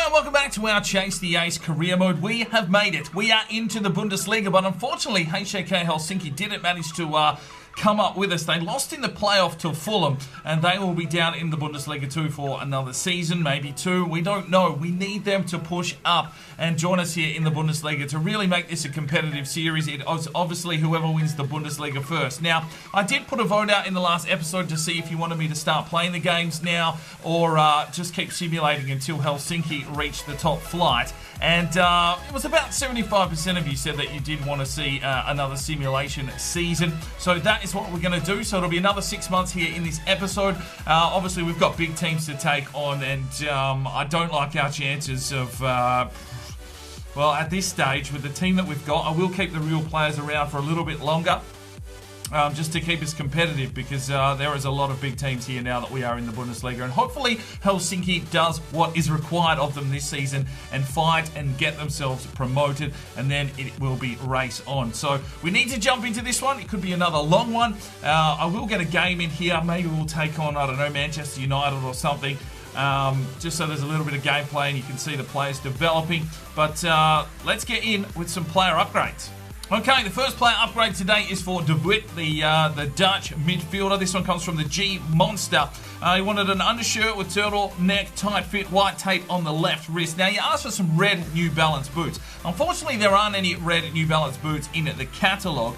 and welcome back to our Chase the Ace career mode. We have made it. We are into the Bundesliga, but unfortunately HJK Helsinki didn't manage to come up with us. They lost in the playoff to Fulham, and they will be down in the Bundesliga 2 for another season, maybe two. We don't know. We need them to push up and join us here in the Bundesliga to really make this a competitive series. It is obviously whoever wins the Bundesliga first. Now, I did put a vote out in the last episode to see if you wanted me to start playing the games now or just keep simulating until Helsinki reach the top flight. And it was about 75% of you said that you did want to see another simulation season. So that is what we're going to do. So it'll be another 6 months here in this episode. Obviously, we've got big teams to take on, and I don't like our chances of... well, at this stage, with the team that we've got, I will keep the real players around for a little bit longer. Just to keep us competitive, because there is a lot of big teams here now that we are in the Bundesliga, and hopefully Helsinki does what is required of them this season and fight and get themselves promoted, and then it will be race on. So we need to jump into this one. It could be another long one. I will get a game in here. Maybe we'll take on, I don't know, Manchester United or something. Just so there's a little bit of gameplay and you can see the players developing. But let's get in with some player upgrades. Okay, the first player upgrade today is for didnt, the Dutch midfielder. This one comes from the G Monster. He wanted an undershirt with turtleneck, tight fit, white tape on the left wrist. Now, you asked for some red New Balance boots. Unfortunately, there aren't any red New Balance boots in the catalogue.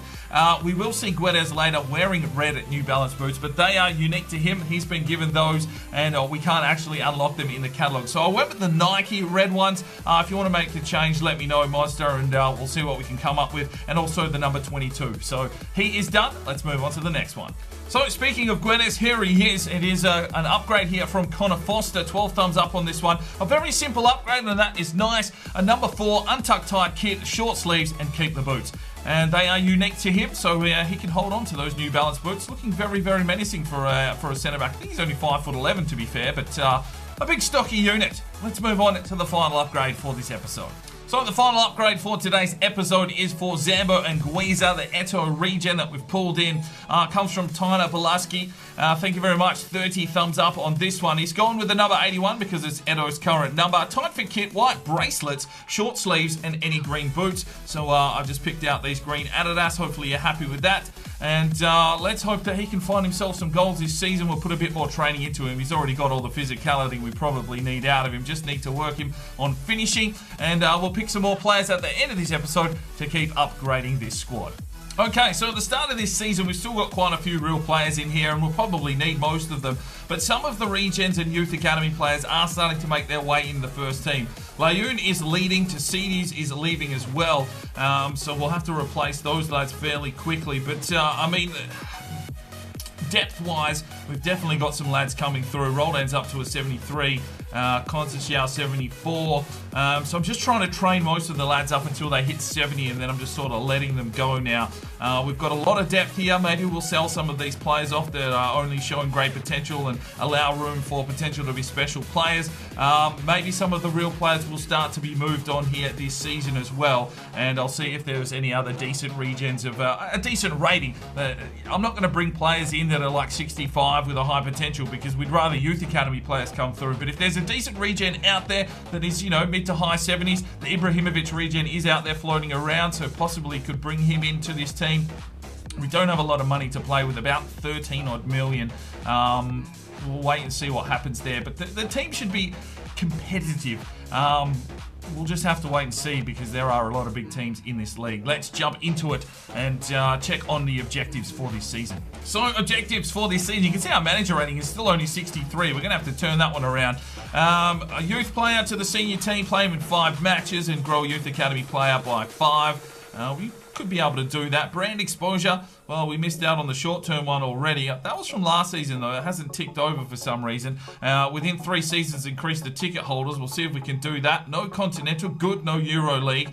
We will see Guedes later wearing red New Balance boots, but they are unique to him. He's been given those, and we can't actually unlock them in the catalogue. So I went with the Nike red ones. If you want to make the change, let me know, Monster, and we'll see what we can come up with. And also the number 22. So he is done. Let's move on to the next one. So speaking of Guedes, here he is. It is an upgrade here from Connor Foster. 12 thumbs up on this one. A very simple upgrade, and that is nice. A number 4 untucked tight kit, short sleeves, and keep the boots. And they are unique to him, so he can hold on to those New Balance boots. Looking very, very menacing for a centre-back. I think he's only 5'11" to be fair, but a big stocky unit. Let's move on to the final upgrade for this episode. So the final upgrade for today's episode is for Zambo and Guiza, the Eto regen that we've pulled in. Comes from Tyler Pulaski. Thank you very much. 30 thumbs up on this one. He's gone with the number 81 because it's Eto's current number. Tight fit kit, white bracelets, short sleeves, and any green boots. So I've just picked out these green Adidas. Hopefully you're happy with that. And let's hope that he can find himself some goals this season. We'll put a bit more training into him. He's already got all the physicality we probably need out of him. Just need to work him on finishing. And we'll pick some more players at the end of this episode to keep upgrading this squad. Okay, so at the start of this season, we've still got quite a few real players in here, and we'll probably need most of them. But some of the Regens and Youth Academy players are starting to make their way in the first team. Layoun is leading, Tassides is leaving as well, so we'll have to replace those lads fairly quickly. But, I mean, depth-wise, we've definitely got some lads coming through. Roldan's up to a 73. Constantiao 74. So I'm just trying to train most of the lads up until they hit 70, and then I'm just sort of letting them go now. We've got a lot of depth here. Maybe we'll sell some of these players off that are only showing great potential and allow room for potential to be special players. Maybe some of the real players will start to be moved on here this season as well, and I'll see if there's any other decent regens of a decent rating. I'm not going to bring players in that are like 65 with a high potential, because we'd rather Youth Academy players come through. But if there's a decent regen out there that is, you know, mid to high 70s, the Ibrahimovic regen is out there floating around, so possibly could bring him into this team. We don't have a lot of money to play with, about 13 odd million. We'll wait and see what happens there, but the team should be competitive. We'll just have to wait and see, because there are a lot of big teams in this league. Let's jump into it and check on the objectives for this season. So, objectives for this season. You can see our manager rating is still only 63. We're going to have to turn that one around. A youth player to the senior team, play him in 5 matches and grow a youth academy player by 5. We could be able to do that. Brand exposure, well, we missed out on the short-term one already. That was from last season, though. It hasn't ticked over for some reason. Within 3 seasons, increase the ticket holders. We'll see if we can do that. No Continental, good. No Euro League.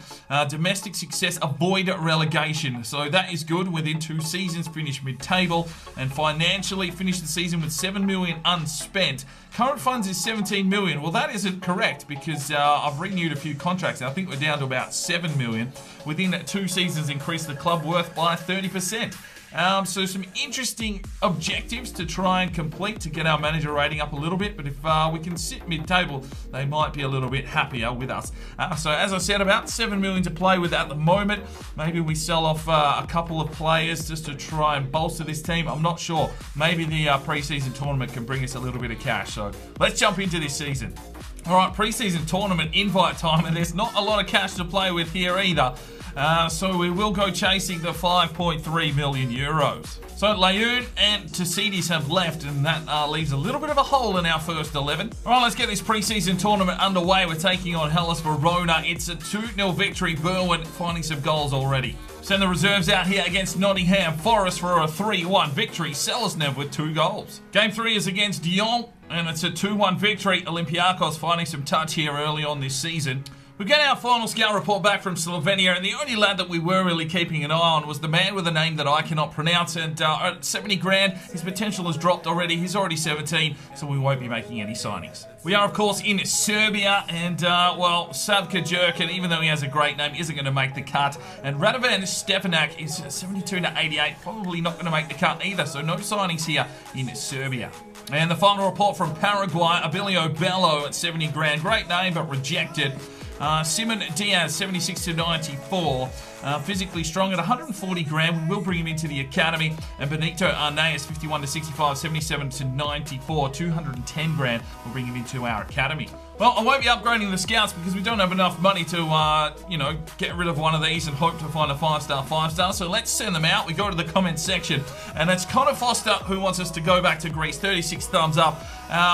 Domestic success, avoid relegation. So that is good. Within 2 seasons, finish mid-table. And financially, finish the season with 7 million unspent. Current funds is 17 million. Well, that isn't correct, because I've renewed a few contracts. I think we're down to about 7 million. Within 2 seasons, increase the club worth by 30%. So some interesting objectives to try and complete to get our manager rating up a little bit. But if we can sit mid-table, they might be a little bit happier with us. So as I said, about 7 million to play with at the moment. Maybe we sell off a couple of players just to try and bolster this team. I'm not sure. Maybe the pre-season tournament can bring us a little bit of cash. So let's jump into this season. All right, pre-season tournament invite time, and there's not a lot of cash to play with here either. So we will go chasing the 5.3 million euros. So Leon and Tusidis have left, and that leaves a little bit of a hole in our first 11. All right, let's get this pre-season tournament underway. We're taking on Hellas Verona. It's a 2-0 victory. Berwyn finding some goals already. Send the reserves out here against Nottingham Forest for a 3-1 victory. Selesnev with 2 goals. Game 3 is against Didnt, and it's a 2-1 victory. Olympiacos finding some touch here early on this season. We get our final scout report back from Slovenia, and the only lad that we were really keeping an eye on was the man with a name that I cannot pronounce. And at 70 grand, his potential has dropped already. He's already 17, so we won't be making any signings. We are, of course, in Serbia, and, well, Savka Jerkin, even though he has a great name, isn't going to make the cut. And Radovan Stefanak is 72 to 88, probably not going to make the cut either, so no signings here in Serbia. And the final report from Paraguay, Abilio Bello at 70 grand. Great name, but rejected. Simon Diaz, 76 to 94. Physically strong at 140 grand. We will bring him into the academy. And Benito Arnaez, 51 to 65, 77 to 94. 210 grand. We'll bring him into our academy. Well, I won't be upgrading the scouts because we don't have enough money to, get rid of one of these and hope to find a 5-star. So let's send them out. We go to the comments section. And it's Connor Foster who wants us to go back to Greece. 36 thumbs up.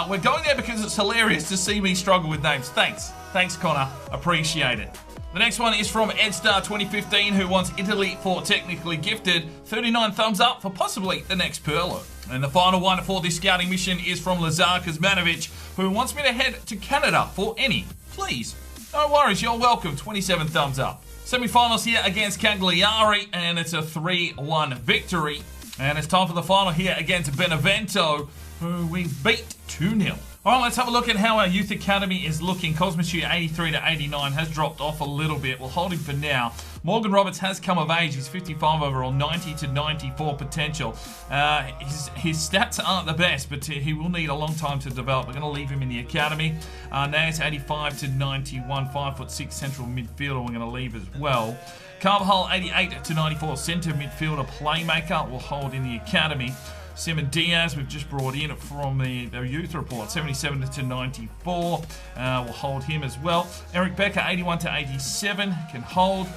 We're going there because it's hilarious to see me struggle with names. Thanks, Connor. Appreciate it. The next one is from EdStar2015, who wants Italy for technically gifted. 39 thumbs up for possibly the next Perlo. And the final one for this scouting mission is from Lazar Kuzmanovic, who wants me to head to Canada for any. Please. No worries, you're welcome. 27 thumbs up. Semi-finals here against Cagliari, and it's a 3-1 victory. And it's time for the final here against Benevento, who we beat 2-0. All right, let's have a look at how our youth academy is looking. Cosmichu, 83 to 89, has dropped off a little bit. We'll hold him for now. Morgan Roberts has come of age. He's 55 overall, 90 to 94 potential. His stats aren't the best, but he will need a long time to develop. We're going to leave him in the academy. Nance, 85 to 91, 5'6" central midfielder. We're going to leave as well. Carvajal, 88 to 94, centre midfielder playmaker. We'll hold in the academy. Simon Diaz, we've just brought in from the youth report, 77 to 94. We'll hold him as well. Eric Becker, 81 to 87, can hold.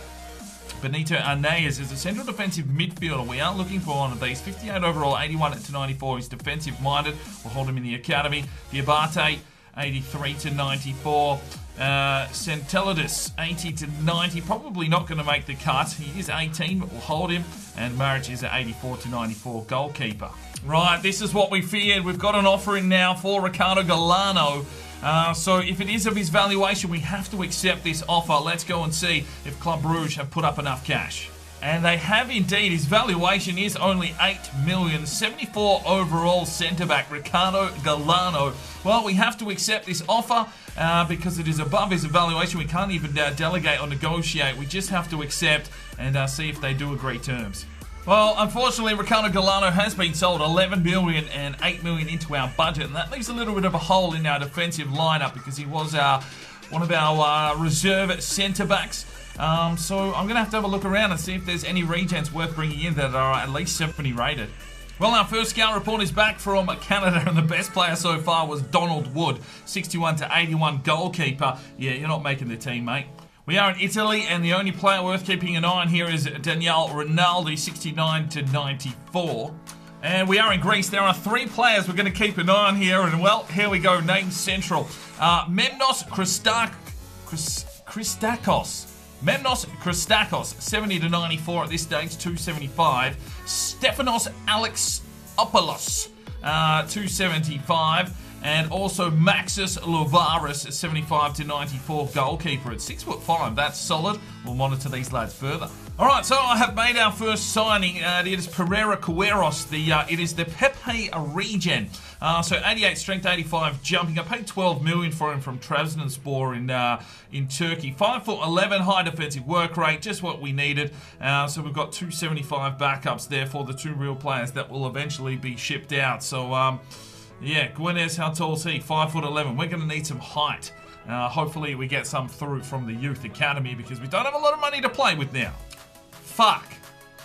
Benito Arnaez is a central defensive midfielder. We are looking for one of these. 58 overall, 81 to 94. He's defensive minded. We'll hold him in the academy. Diabate, 83 to 94. Centelidis, 80 to 90. Probably not going to make the cut. He is 18, but we'll hold him. And Maric is at 84 to 94. Goalkeeper. Right, this is what we feared. We've got an offer in now for Ricardo Galano. So if it is of his valuation, we have to accept this offer. Let's go and see if Club Brugge have put up enough cash. And they have indeed. His valuation is only 8 million. 74 overall centre-back, Ricardo Galano. Well, we have to accept this offer because it is above his evaluation. We can't even delegate or negotiate. We just have to accept and see if they do agree terms. Well, unfortunately, Ricardo Galano has been sold 11 million and 8 million into our budget, and that leaves a little bit of a hole in our defensive lineup because he was one of our reserve centre-backs. So I'm going to have a look around and see if there's any regents worth bringing in that are at least 70 rated. Well, our first scout report is back from Canada, and the best player so far was Donald Wood, 61 to 81 goalkeeper. Yeah, you're not making the team, mate. We are in Italy, and the only player worth keeping an eye on here is Daniel Rinaldi, 69 to 94. And we are in Greece. There are 3 players we're going to keep an eye on here, and well, here we go. Names central. Memnos Christakos. Memnos Christakos, 70 to 94 at this stage, 275. Stefanos Alexopoulos, 275. And also Maxis Louvaris, 75 to 94 goalkeeper at 6'5". That's solid. We'll monitor these lads further. All right, so I have made our first signing. It is Pereira Cueros. It is the Pepe regen. So 88 strength, 85 jumping. I paid 12 million for him from Trabzonspor in Turkey. 5'11", high defensive work rate, just what we needed. So we've got 275 backups there for the two real players that will eventually be shipped out. So yeah, Guenes, how tall is he? 5'11". We're going to need some height. Hopefully we get some through from the youth academy because we don't have a lot of money to play with now. Fuck.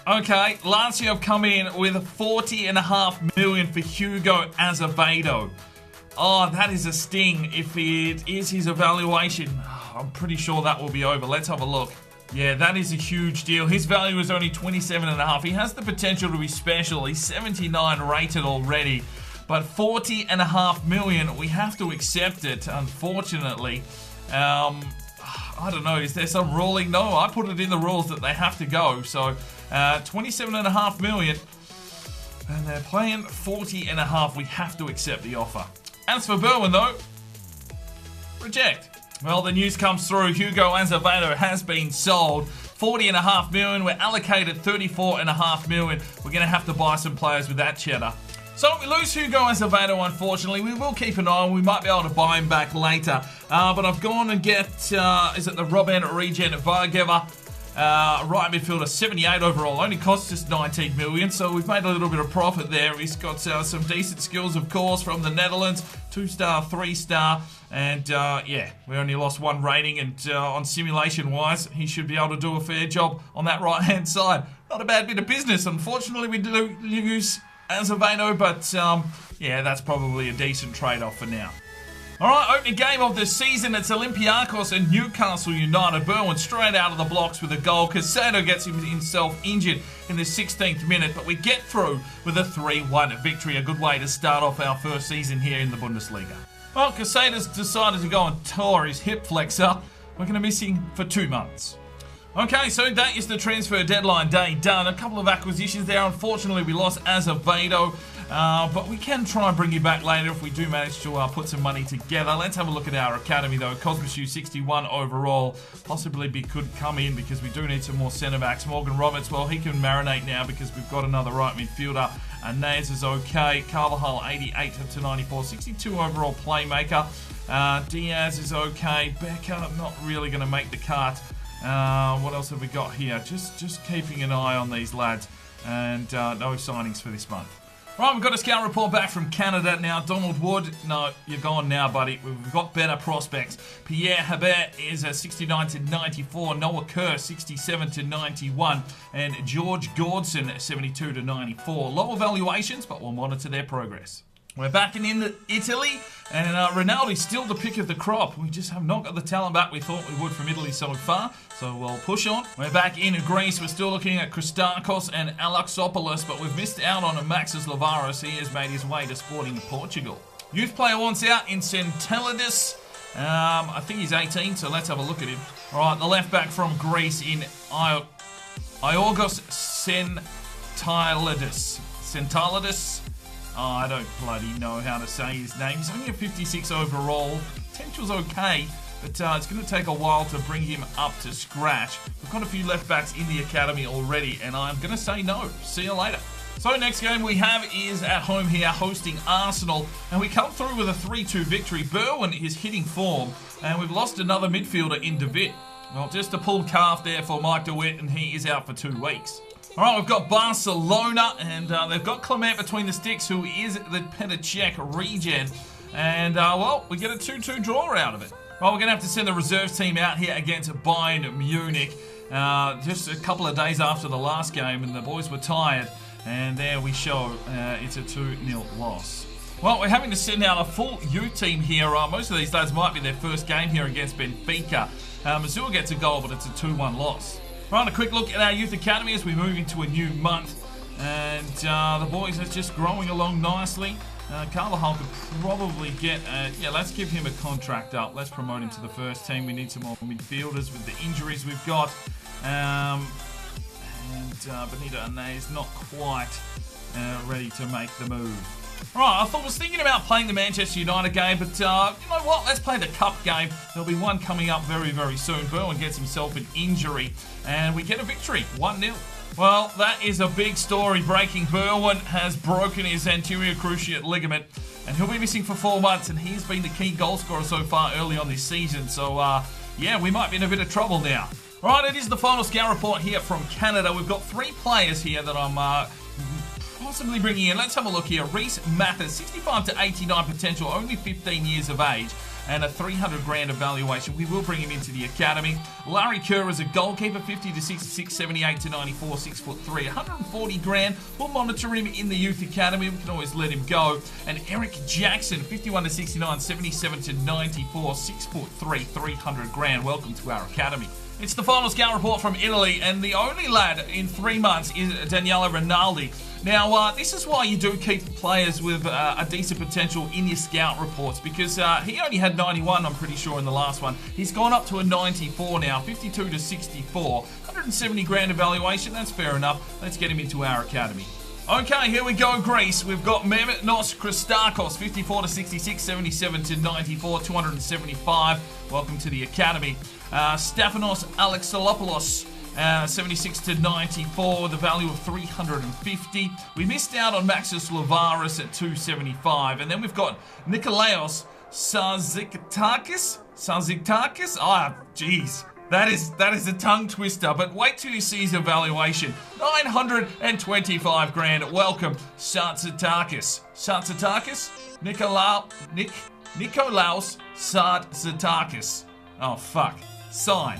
Okay, Lazio have come in with 40.5 million for Hugo Azevedo. Oh, that is a sting if it is his evaluation. I'm pretty sure that will be over. Let's have a look. Yeah, that is a huge deal. His value is only 27.5. He has the potential to be special. He's 79 rated already. But 40.5 million, we have to accept it, unfortunately. I don't know, is there some ruling? No, I put it in the rules that they have to go. So, 27.5 million. And they're playing 40.5. We have to accept the offer. As for Berwyn, though, reject. Well, the news comes through. Hugo Azevedo has been sold. 40.5 million. We're allocated 34.5 million. We're going to have to buy some players with that cheddar. So we lose Hugo Azevedo, unfortunately. We will keep an eye on. We might be able to buy him back later. But I've gone and get, is it the Robin Regen Vargeva? Right midfielder, 78 overall. Only costs us 19 million, so we've made a little bit of profit there. He's got some decent skills, of course, from the Netherlands. 2-star, 3-star. And, yeah, we only lost 1 rating. And on simulation-wise, he should be able to do a fair job on that right-hand side. Not a bad bit of business. Unfortunately, we do lose Azevedo, but yeah, that's probably a decent trade-off for now. Alright, opening game of the season, it's Olympiacos and Newcastle United. Berwyn straight out of the blocks with a goal. Casado gets himself injured in the 16th minute, but we get through with a 3-1 victory. A good way to start off our first season here in the Bundesliga. Well, Casado's decided to go and tore his hip flexor. We're going to miss him for 2 months. Okay, so that is the transfer deadline day done. A couple of acquisitions there. Unfortunately, we lost Azevedo, but we can try and bring you back later if we do manage to put some money together. Let's have a look at our academy, though. Cosmichu, 61 overall. Possibly could come in because we do need some more centre-backs. Morgan Roberts, well, he can marinate now because we've got another right midfielder. Naz is okay. Carvajal, 88 to 94. 62 overall playmaker. Diaz is okay. Becker, not really going to make the cut. What else have we got here? Just keeping an eye on these lads. And no signings for this month. Right, we've got a scout report back from Canada now. Donald Wood, no, you're gone now, buddy. We've got better prospects. Pierre Hebert is a 69 to 94. Noah Kerr, 67 to 91. And George Gordson, 72 to 94. Lower valuations, but we'll monitor their progress. We're back in Italy, and Ronaldo's still the pick of the crop. We just have not got the talent back we thought we would from Italy so far, so we'll push on. We're back in Greece. We're still looking at Christakos and Alexopoulos, but we've missed out on Maxis Lavaros. He has made his way to Sporting Portugal. Youth player wants out in Centelidis. I think he's 18, so let's have a look at him. All right, the left back from Greece in Iorgos Centelidis. Oh, I don't bloody know how to say his name. He's only a 56 overall. Potential's okay, but it's going to take a while to bring him up to scratch. We've got a few left backs in the academy already, and I'm going to say no. See you later. So next game we have is at home here, hosting Arsenal, and we come through with a 3-2 victory. Berwyn is hitting form, and we've lost another midfielder in DeWitt. Well, just a pulled calf there for Mike DeWitt, and he is out for 2 weeks. All right, we've got Barcelona, and they've got Clement between the sticks, who is the Petacek regen. And, well, we get a 2-2 draw out of it. Well, we're going to have to send the reserves team out here against Bayern Munich. Just a couple of days after the last game, and the boys were tired. And there we show it's a 2-0 loss. Well, we're having to send out a full youth team here. Most of these lads might be their first game here against Benfica. Mazur gets a goal, but it's a 2-1 loss. Right, a quick look at our youth academy as we move into a new month. And the boys are just growing along nicely. Carvajal could probably get, yeah, let's give him a contract up. Let's promote him to the first team. We need some more midfielders with the injuries we've got. Benito Anay is not quite ready to make the move. Right, I was thinking about playing the Manchester United game, but you know what? Let's play the Cup game. There'll be one coming up very, very soon. Berwyn gets himself an injury, and we get a victory, 1-0. Well, that is a big story breaking. Berwyn has broken his anterior cruciate ligament, and he'll be missing for 4 months, and he's been the key goal scorer so far early on this season. So, yeah, we might be in a bit of trouble now. Right, it is the final scout report here from Canada. We've got 3 players here that I'm possibly bringing in. Let's have a look here. Reese Mathers, 65 to 89 potential, only 15 years of age, and a 300 grand evaluation. We will bring him into the academy. Larry Kerr is a goalkeeper, 50 to 66, 78 to 94, 6'3", 140 grand. We'll monitor him in the youth academy. We can always let him go. And Eric Jackson, 51 to 69, 77 to 94, 6'3", 300 grand. Welcome to our academy. It's the final scout report from Italy, and the only lad in 3 months is Daniele Rinaldi. Now, this is why you do keep players with a decent potential in your scout reports, because he only had 91, I'm pretty sure, in the last one. He's gone up to a 94 now, 52 to 64, 170 grand evaluation. That's fair enough. Let's get him into our academy. Okay, here we go, Greece. We've got Mehmet Christakos, 54 to 66, 77 to 94, 275. Welcome to the academy. Stephanos Alexolopoulos, 76 to 94, the value of 350. We missed out on Maxis Lavaris at 275. And then we've got Nikolaos Saziktakis. Ah, jeez. That is a tongue twister, but wait till you see his evaluation. 925 grand. Welcome, Sartsatakis. Nikolaos Sartsatakis. Oh, fuck. Sign.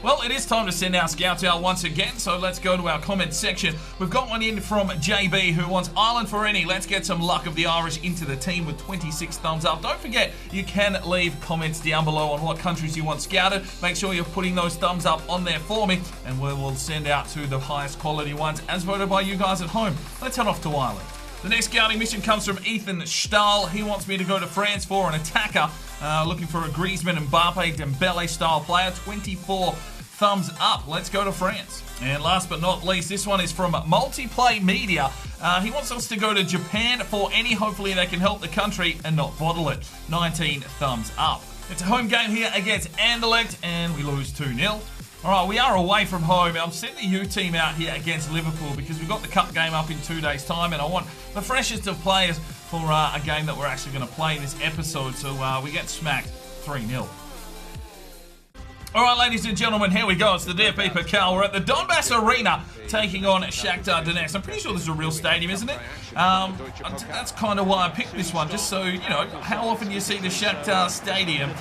Well, it is time to send our scouts out once again, so let's go to our comment section. We've got one in from JB who wants Ireland for any. Let's get some luck of the Irish into the team with 26 thumbs up. Don't forget, you can leave comments down below on what countries you want scouted. Make sure you're putting those thumbs up on there for me, and we will send out to the highest quality ones as voted by you guys at home. Let's head off to Ireland. The next scouting mission comes from Ethan Stahl. He wants me to go to France for an attacker. Looking for a Griezmann, Mbappe, Dembele style player. 24 thumbs up. Let's go to France. And last but not least, this one is from Multiplay Media. He wants us to go to Japan for any. Hopefully they can help the country and not bottle it. 19 thumbs up. It's a home game here against Anderlecht, and we lose 2-0. All right, we are away from home. I'm sending the U team out here against Liverpool because we've got the Cup game up in 2 days' time, and I want the freshest of players for a game that we're actually going to play in this episode. So we get smacked 3-0. All right, ladies and gentlemen, here we go. It's the DFB Pokal. We're at the Donbass Arena taking on Shakhtar Donetsk. I'm pretty sure this is a real stadium, isn't it? That's kind of why I picked this one, just so, you know, how often you see the Shakhtar Stadium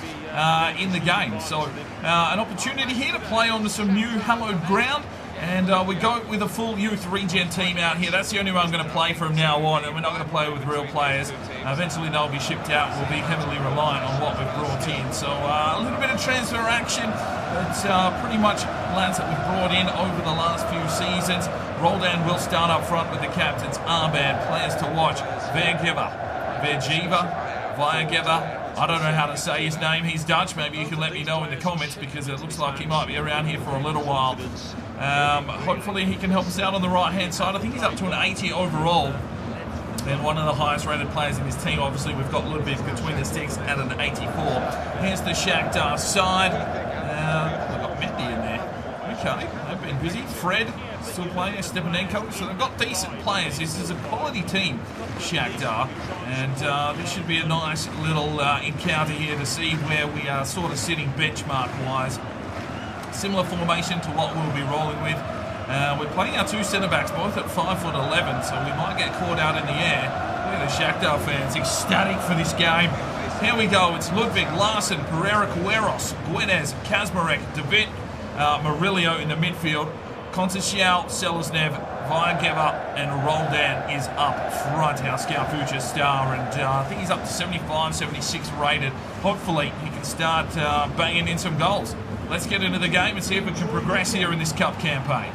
in the game. So, an opportunity here to play on some new hallowed ground. And we go with a full youth regen team out here. That's the only one I'm going to play from now on, and we're not going to play with real players. Eventually they'll be shipped out. We'll be heavily reliant on what we've brought in. So a little bit of transfer action, but pretty much lads that we've brought in over the last few seasons. Roldan will start up front with the captain's armband. Players to watch: Vagieva. I don't know how to say his name. He's Dutch. Maybe you can let me know in the comments, because it looks like he might be around here for a little while. Hopefully he can help us out on the right-hand side. I think he's up to an 80 overall. And one of the highest-rated players in this team. Obviously, we've got Ludwig between the sticks at an 84. Here's the Shakhtar side. We've got Mendy in there. Okay, they've been busy. Fred still playing, Stepanenko. So they've got decent players. This is a quality team, Shakhtar. And this should be a nice little encounter here to see where we are sort of sitting benchmark-wise. Similar formation to what we'll be rolling with. We're playing our 2 centre-backs, both at 5'11", so we might get caught out in the air. Look at the Shakhtar fans, ecstatic for this game. Here we go. It's Ludwig, Larsen, Pereira, Cueros, Guedes, Kazmarek, David, Murillo in the midfield. Conceição, Selesnev, Vagieva, and Roldan is up front, our Scout Future star. And I think he's up to 75, 76 rated. Hopefully he can start banging in some goals. Let's get into the game and see if we can progress here in this Cup campaign.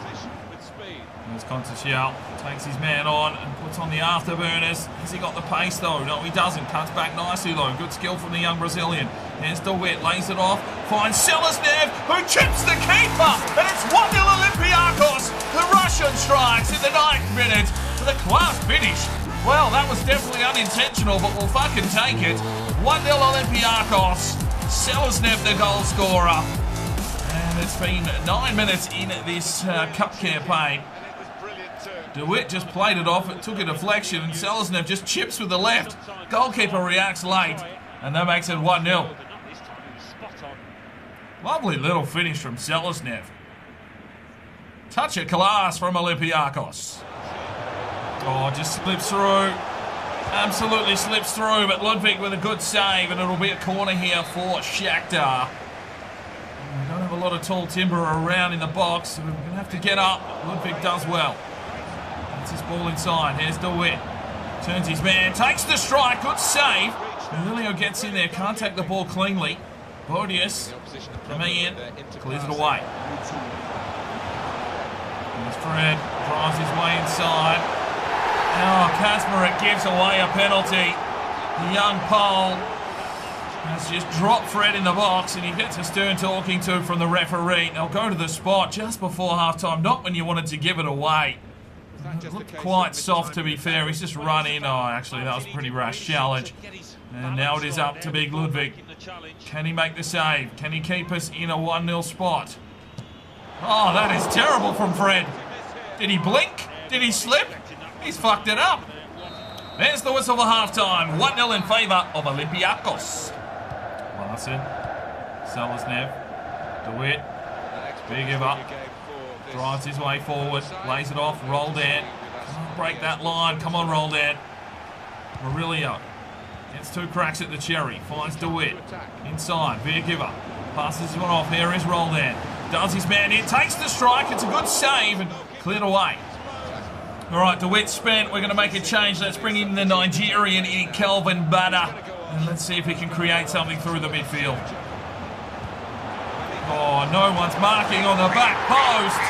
There's Conceição, takes his man on and puts on the afterburners. Has he got the pace though? No, he doesn't. Cuts back nicely though. Good skill from the young Brazilian. Here's DeWitt, lays it off, finds Selesnev, who chips the keeper, and it's 1-0 Olympiacos. The Russian strikes in the 9th minute with a class finish. Well, that was definitely unintentional, but we'll fucking take it. 1-0 Olympiacos. Selesnev the goal scorer. And it's been 9 minutes in this cup campaign. DeWitt just played it off. It took a deflection, and Selesnev just chips with the left. Goalkeeper reacts late, and that makes it 1-0. Lovely little finish from Selesnev. Touch of class from Olympiacos. Oh, just slips through. Absolutely slips through, but Ludwig with a good save, and it'll be a corner here for Shakhtar. We don't have a lot of tall timber around in the box, so we're going to have to get up. Ludwig does well. That's his ball inside. Here's DeWitt. Turns his man, takes the strike, good save. Emilio gets in there, can't take the ball cleanly. Bodius coming in, clears it away. Here's Fred, drives his way inside. Oh, Kaczmarek gives away a penalty. The young Pole has just dropped Fred in the box, and he gets a stern talking to from the referee. They'll go to the spot just before halftime, not when you wanted to give it away. It looked quite soft, to be fair. He's just run in. Oh, actually, that was a pretty rash challenge. And now it is up to Big Ludwig. Can he make the save? Can he keep us in a 1-0 spot? Oh, that is terrible from Fred. Did he blink? Did he slip? He's fucked it up. There's the whistle for halftime. 1-0 in favour of Olympiacos. Larson, Selesnev, DeWitt, big give up. Drives his way forward, lays it off, Roldan. Can't break that line. Come on, Roldan. Murillo gets 2 cracks at the cherry. Finds DeWitt. Inside, Veergiver. Passes one off. Here is Roldan. Does his man in. Takes the strike. It's a good save and cleared away. All right, DeWitt's spent. We're going to make a change. Let's bring in the Nigerian in Kelvin Bada. And let's see if he can create something through the midfield. Oh, no one's marking on the back post.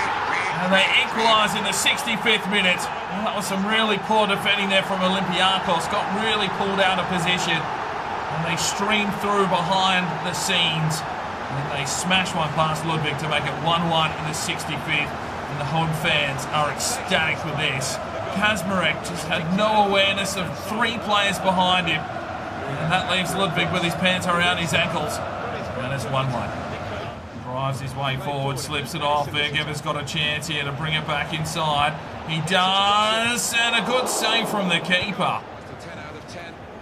And they equalise in the 65th minute. Well, that was some really poor defending there from Olympiacos. Got really pulled out of position. And they streamed through behind the scenes. And they smashed one past Ludwig to make it 1-1 in the 65th. And the home fans are ecstatic with this. Kaczmarek just had no awareness of 3 players behind him. And that leaves Ludwig with his pants around his ankles. And it's 1-1. Drives his way forward, slips it off. Veergiver's got a chance here to bring it back inside. He does, and a good save from the keeper.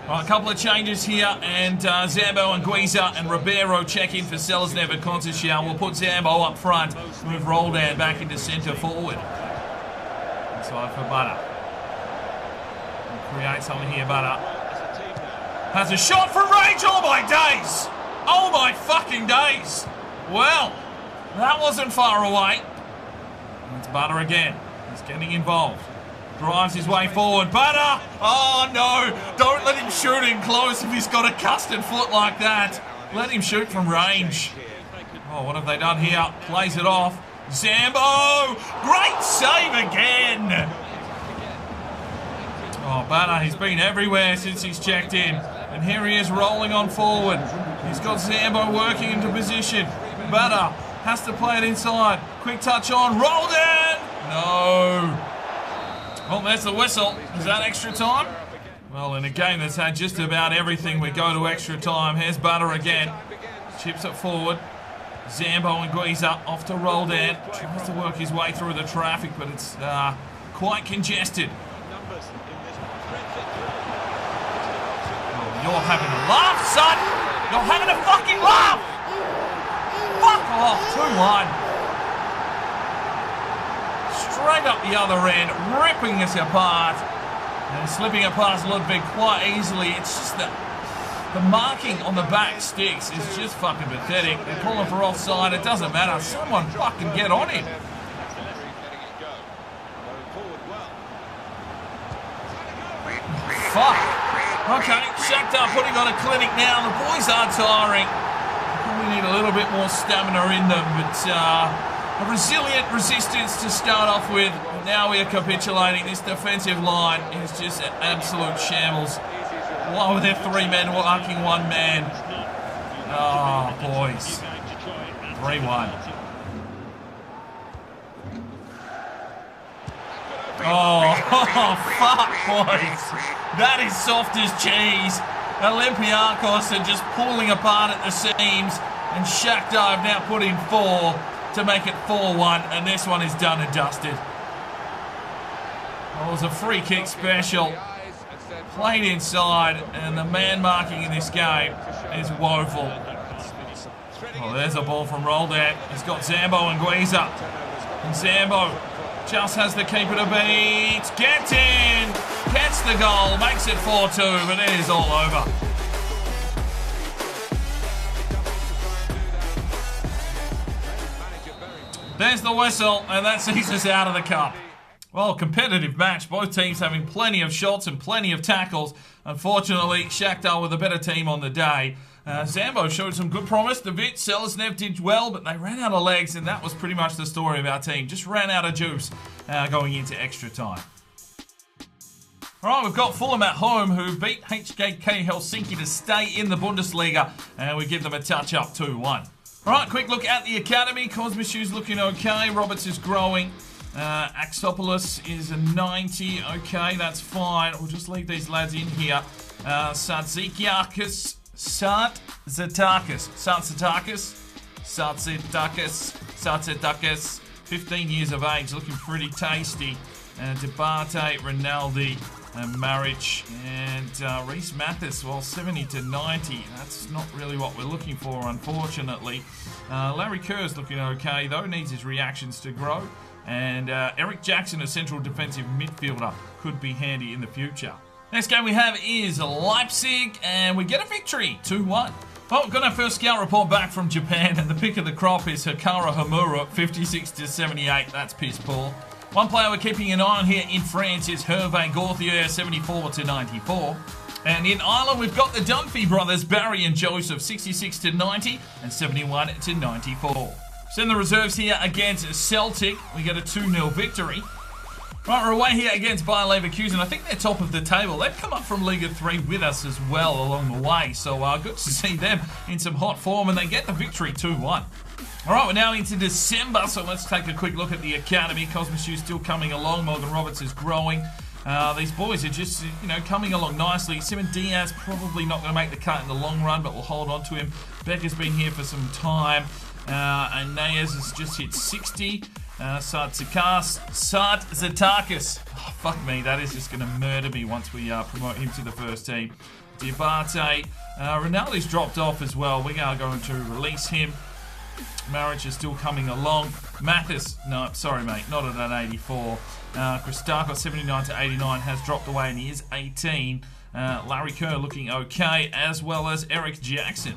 Right, a couple of changes here, and Zambo and Guiza and Ribeiro check in for Selesnev and Conceição. We'll put Zambo up front, move Roldan back into centre forward. Inside for Butter. We'll create something here, Butter. Has a shot from range. Oh my days! Oh my fucking days! Well, that wasn't far away. It's Butter again. He's getting involved. Drives his way forward. Butter! Oh no! Don't let him shoot in close if he's got a custard foot like that. Let him shoot from range. Oh, what have they done here? Plays it off. Zambo! Great save again! Oh, Butter, he's been everywhere since he's checked in. And here he is rolling on forward. He's got Zambo working into position. Butter has to play it inside. Quick touch on. Roldan! No. Well, there's the whistle. Is that extra time? Well, in a game that's had just about everything, we go to extra time. Here's Butter again. Chips it forward. Zambo and Guiza off to Roldan. Tries to work his way through the traffic, but it's quite congested. Oh, you're having a laugh, son! You're having a fucking laugh! Fuck off, 2-1. Straight up the other end, ripping us apart. And slipping it past Ludwig quite easily. It's just that the marking on the back sticks is just fucking pathetic. They're calling for offside, it doesn't matter. Someone fucking get on him. Fuck. Okay, Shakhtar putting on a clinic now. The boys are tiring. We need a little bit more stamina in them, but a resilient resistance to start off with. Now we are capitulating. This defensive line is just an absolute shambles. Why were there 3 men marking 1 man? Oh, boys. 3-1. Oh, Oh, fuck, boys. That is soft as cheese. Olympiacos are just pulling apart at the seams, and Shakhtar have now put in 4 to make it 4-1, and this one is done and dusted. It was a free kick special. Played inside, and the man marking in this game is woeful. Oh, there's a ball from Roldan. He's got Zambo and Guiza. And Zambo just has the keeper to beat. Gets in. Gets the goal. Makes it 4-2, but it is all over. There's the whistle, and that sees us out of the cup. Well, competitive match. Both teams having plenty of shots and plenty of tackles. Unfortunately, Shakhtar were the better team on the day. Zambo showed some good promise. Didnt, Selesnev did well, but they ran out of legs, and that was pretty much the story of our team. Just ran out of juice going into extra time. All right, we've got Fulham at home, who beat HJK Helsinki to stay in the Bundesliga, and we give them a touch-up 2-1. All right, quick look at the academy. Kosmishu's looking okay. Roberts is growing. Axopoulos is a 90. Okay, that's fine. We'll just leave these lads in here. Sarzitakis, 15 years of age, looking pretty tasty. Debate, Rinaldi, Maric, and Reece Mathis, well, 70 to 90. That's not really what we're looking for, unfortunately. Larry Kerr's looking okay, though, needs his reactions to grow. And Eric Jackson, a central defensive midfielder, could be handy in the future. Next game we have is Leipzig, and we get a victory, 2-1. Well, we've got our first scout report back from Japan, and the pick of the crop is Hikaru Hamura, 56 to 78. That's piss poor. One player we're keeping an eye on here in France is Hervé Gauthier, 74 to 94. And in Ireland, we've got the Dunphy brothers, Barry and Joseph, 66 to 90 and 71 to 94. Send the reserves here against Celtic. We get a 2-0 victory. Right, we're away here against Bayer Leverkusen. I think they're top of the table. They've come up from Liga 3 with us as well along the way. So good to see them in some hot form, and they get the victory 2-1. All right, we're now into December, so let's take a quick look at the academy. Kosmishu's still coming along. Morgan Roberts is growing. These boys are just, coming along nicely. Simon Diaz probably not going to make the cut in the long run, but we'll hold on to him. Becker's been here for some time. And Nayas has just hit 60. Sarzitakis. Oh, fuck me, that is just going to murder me once we promote him to the first team. Diabate. Ronaldo's dropped off as well. We are going to release him. Maric is still coming along. Mathis, no, sorry mate, not at an 84. Christakos, 79 to 89, has dropped away and he is 18. Larry Kerr looking okay, as well as Eric Jackson.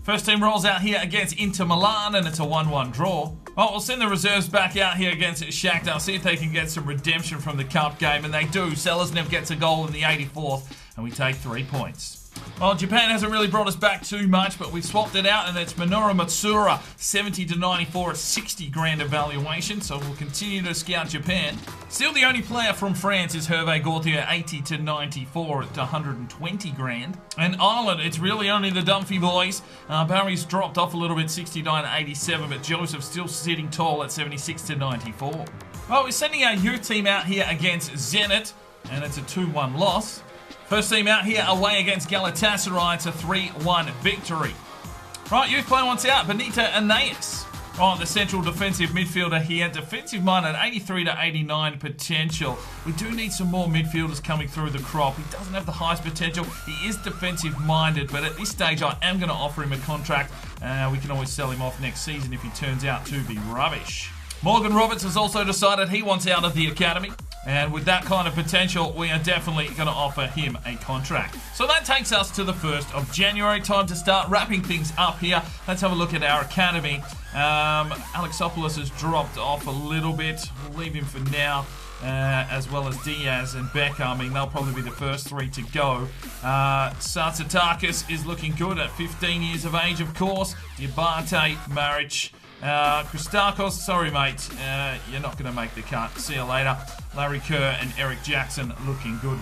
First team rolls out here against Inter Milan, and it's a 1-1 draw. Well, we'll send the reserves back out here against Shakhtar, see if they can get some redemption from the cup game, and they do. Selesnev gets a goal in the 84th, and we take 3 points. Well, Japan hasn't really brought us back too much, but we've swapped it out, and it's Minoru Matsura, 70 to 94 at 60 grand evaluation, so we'll continue to scout Japan. Still the only player from France is Hervé Gauthier, 80 to 94 at 120 grand. And Ireland, it's really only the Dunphy boys. Barry's dropped off a little bit, 69 to 87, but Joseph's still sitting tall at 76 to 94. Well, we're sending our youth team out here against Zenit, and it's a 2-1 loss. First team out here away against Galatasaray. It's a 3-1 victory. Right, youth player wants out. Benito Anais. Oh, the central defensive midfielder here. Defensive minded, 83 to 89 potential. We do need some more midfielders coming through the crop. He doesn't have the highest potential. He is defensive minded, but at this stage I am going to offer him a contract. We can always sell him off next season if he turns out to be rubbish. Morgan Roberts has also decided he wants out of the academy. And with that kind of potential, we are definitely going to offer him a contract. So that takes us to the 1st of January. Time to start wrapping things up here. Let's have a look at our academy. Alexopoulos has dropped off a little bit. We'll leave him for now. As well as Diaz and Becker. I mean, they'll probably be the first 3 to go. Sarzitakis is looking good at 15 years of age, of course. Diabate, Maric. Christakos, sorry mate, you're not going to make the cut. See you later. Larry Kerr and Eric Jackson looking good.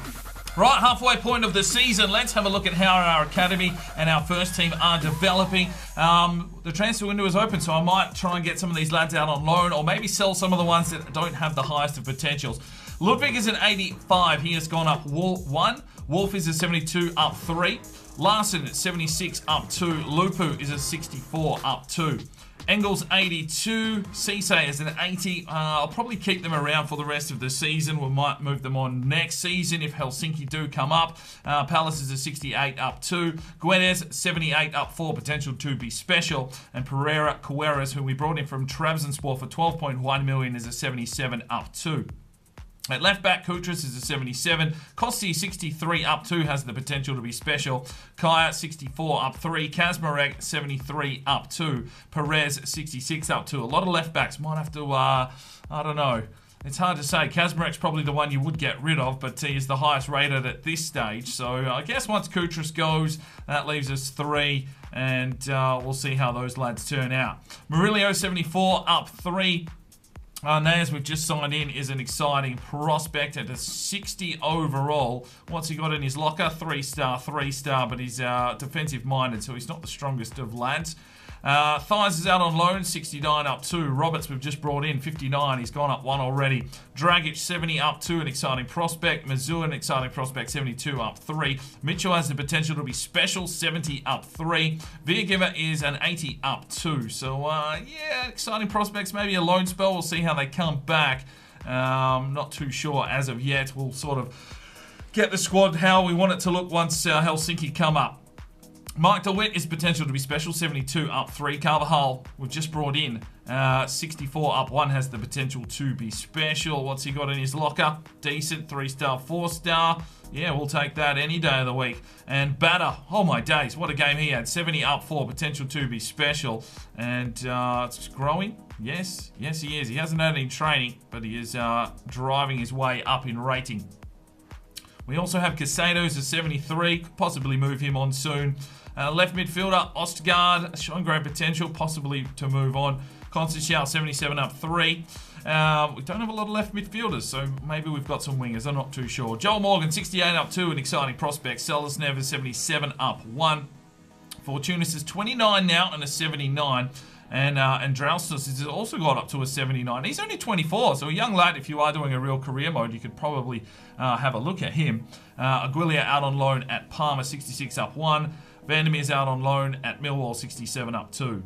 Right, halfway point of the season. Let's have a look at how our academy and our first team are developing. The transfer window is open, so I might try and get some of these lads out on loan, or maybe sell some of the ones that don't have the highest of potentials. Ludwig is an 85. He has gone up 1. Wolf is a 72, up 3. Larson at 76, up 2. Lupu is a 64, up 2. Engels 82, Cisse is an 80. I'll probably keep them around for the rest of the season. We might move them on next season if Helsinki do come up. Palace is a 68, up 2. Guedes 78, up 4, potential to be special. And Pereira Cueras, who we brought in from Trabzonspor for 12.1 million, is a 77, up 2. At left back, Kutras is a 77. Kossi, 63, up 2, has the potential to be special. Kaya, 64, up 3. Kazmarek, 73, up 2. Perez, 66, up 2. A lot of left backs might have to, I don't know. It's hard to say. Kazmarek's probably the one you would get rid of, but he is the highest rated at this stage. So I guess once Kutras goes, that leaves us 3, and we'll see how those lads turn out. Murillo, 74, up 3. Naz, we've just signed in, is an exciting prospect at a 60 overall. What's he got in his locker? 3-star, 3-star, but he's defensive-minded, so he's not the strongest of lads. Thies is out on loan, 69, up 2. Roberts, we've just brought in, 59. He's gone up 1 already. Dragic, 70, up 2, an exciting prospect. Mizzou, an exciting prospect, 72, up 3. Mitchell has the potential to be special, 70, up 3. Viergiver is an 80, up 2. So, yeah, exciting prospects. Maybe a loan spell. We'll see how they come back. Not too sure as of yet. We'll sort of get the squad how we want it to look once Helsinki come up. Mike DeWitt is potential to be special, 72, up 3. Carvajal, we've just brought in, 64, up 1, has the potential to be special. What's he got in his locker? Decent, 3-star, 4-star. Yeah, we'll take that any day of the week. And Batter, oh my days, what a game he had. 70, up 4, potential to be special. And it's growing. Yes, yes he is. He hasn't had any training, but he is driving his way up in rating. We also have Casados, a 73, could possibly move him on soon. Left midfielder, Ostgaard, showing great potential, possibly to move on. Constantial, 77, up 3. We don't have a lot of left midfielders, so maybe we've got some wingers, I'm not too sure. Joel Morgan, 68, up 2, an exciting prospect. Selesnev is 77, up 1. Fortunas is 29 now and a 79. And Draustus has also got up to a 79. He's only 24, so a young lad. If you are doing a real career mode, you could probably have a look at him. Aguilia out on loan at Parma, 66, up 1. Vandermeer's out on loan at Millwall, 67, up 2.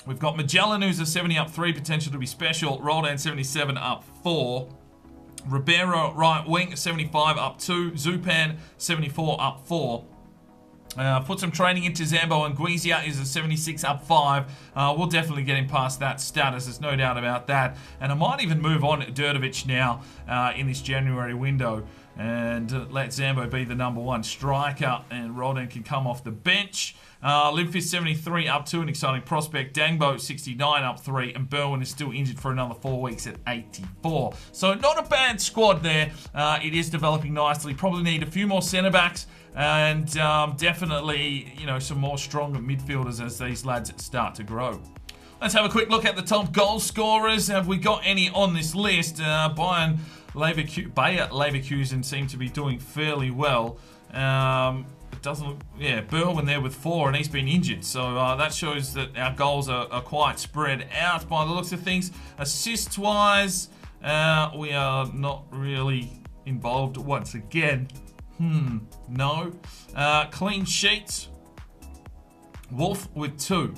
We've got Magellan, who's a 70, up 3, potential to be special. Roldan, 77, up 4. Ribeiro, right wing, 75, up 2. Zupan, 74, up 4. Put some training into Zambo, and Guizia is a 76, up 5. We'll definitely get him past that status, there's no doubt about that. And I might even move on to Đurđević now in this January window and let Zambo be the number 1 striker, and Roldan can come off the bench. Limfist 73, up 2, an exciting prospect. Dangbo 69, up 3, and Berwin is still injured for another 4 weeks at 84. So not a bad squad there. It is developing nicely. Probably need a few more centre backs, and definitely, you know, some more stronger midfielders as these lads start to grow. Let's have a quick look at the top goal scorers. Have we got any on this list? Bayer Leverkusen seem to be doing fairly well. It doesn't look, yeah, Berwin there with 4, and he's been injured. So that shows that our goals are quite spread out by the looks of things. Assists-wise, we are not really involved once again. No. Clean sheets. Wolf with 2.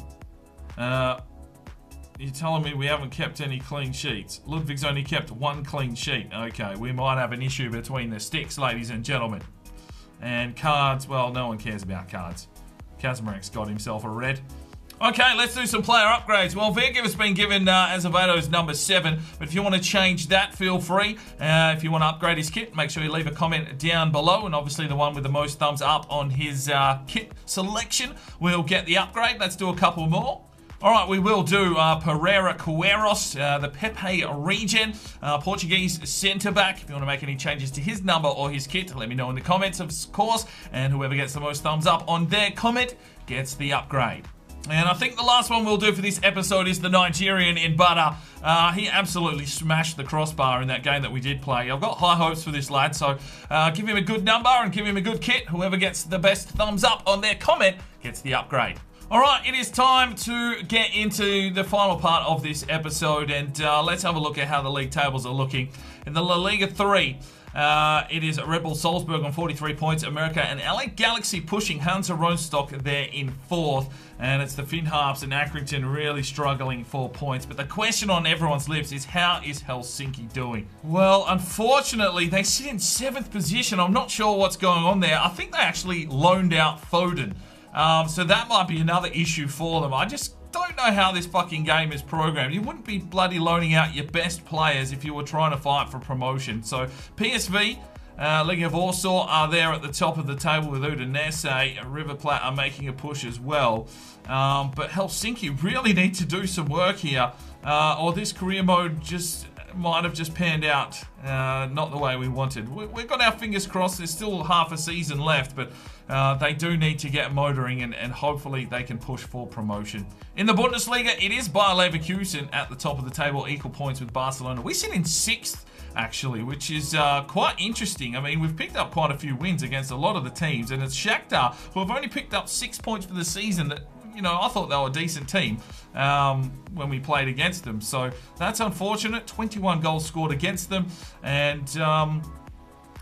You're telling me we haven't kept any clean sheets? Ludwig's only kept 1 clean sheet. Okay, we might have an issue between the sticks, ladies and gentlemen. And cards, well, no one cares about cards. Kazmarek's got himself a red. Okay, let's do some player upgrades. Well, Viergiver's been given Azevedo's number 7, but if you want to change that, feel free. If you want to upgrade his kit, make sure you leave a comment down below, and obviously the one with the most thumbs up on his kit selection will get the upgrade. Let's do a couple more. All right, we will do Pereira Cueros, the Pepe Regen, Portuguese centre-back. If you want to make any changes to his number or his kit, let me know in the comments, of course. And whoever gets the most thumbs up on their comment gets the upgrade. And I think the last one we'll do for this episode is the Nigerian in butter. He absolutely smashed the crossbar in that game that we did play. I've got high hopes for this lad, so give him a good number and give him a good kit. Whoever gets the best thumbs up on their comment gets the upgrade. All right, it is time to get into the final part of this episode, and let's have a look at how the league tables are looking. In the La Liga 3, it is Red Bull Salzburg on 43 points, America and LA Galaxy pushing Hansa Rostock there in 4th, and it's the Finn Harps and Accrington really struggling for points. But the question on everyone's lips is, how is Helsinki doing? Well, unfortunately, they sit in 7th position. I'm not sure what's going on there. I think they actually loaned out Foden. So that might be another issue for them. I just don't know how this fucking game is programmed. You wouldn't be bloody loaning out your best players if you were trying to fight for promotion. So PSV, Liga Warsaw are there at the top of the table with Udinese. River Plate are making a push as well. But Helsinki really need to do some work here. Or this career mode might have just panned out not the way we wanted. We've got our fingers crossed. There's still half a season left, but they do need to get motoring, and hopefully they can push for promotion. In the Bundesliga, it is Bayer Leverkusen at the top of the table, equal points with Barcelona. We sit in 6th, actually, which is quite interesting. I mean, we've picked up quite a few wins against a lot of the teams, and it's Shakhtar, who have only picked up 6 points for the season. That, you know, I thought they were a decent team when we played against them. So that's unfortunate. 21 goals scored against them. And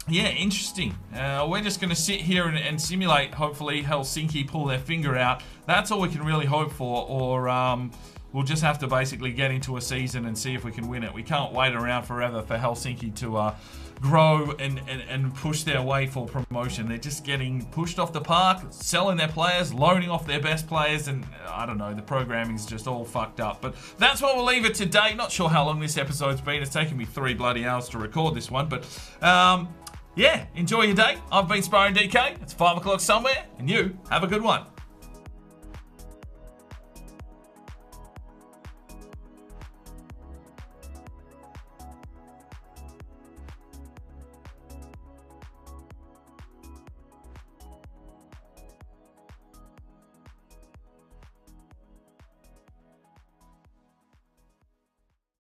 yeah, interesting. We're just going to sit here and simulate, hopefully, Helsinki pull their finger out. That's all we can really hope for. Or we'll just have to basically get into a season and see if we can win it. We can't wait around forever for Helsinki to grow and push their way for promotion. They're just getting pushed off the park, selling their players, loaning off their best players, and I don't know, the programming's just all fucked up. But that's where we'll leave it today. Not sure how long this episode's been. It's taken me 3 bloody hours to record this one, but yeah, enjoy your day. I've been Sparring DK. It's 5 o'clock somewhere, and you have a good one.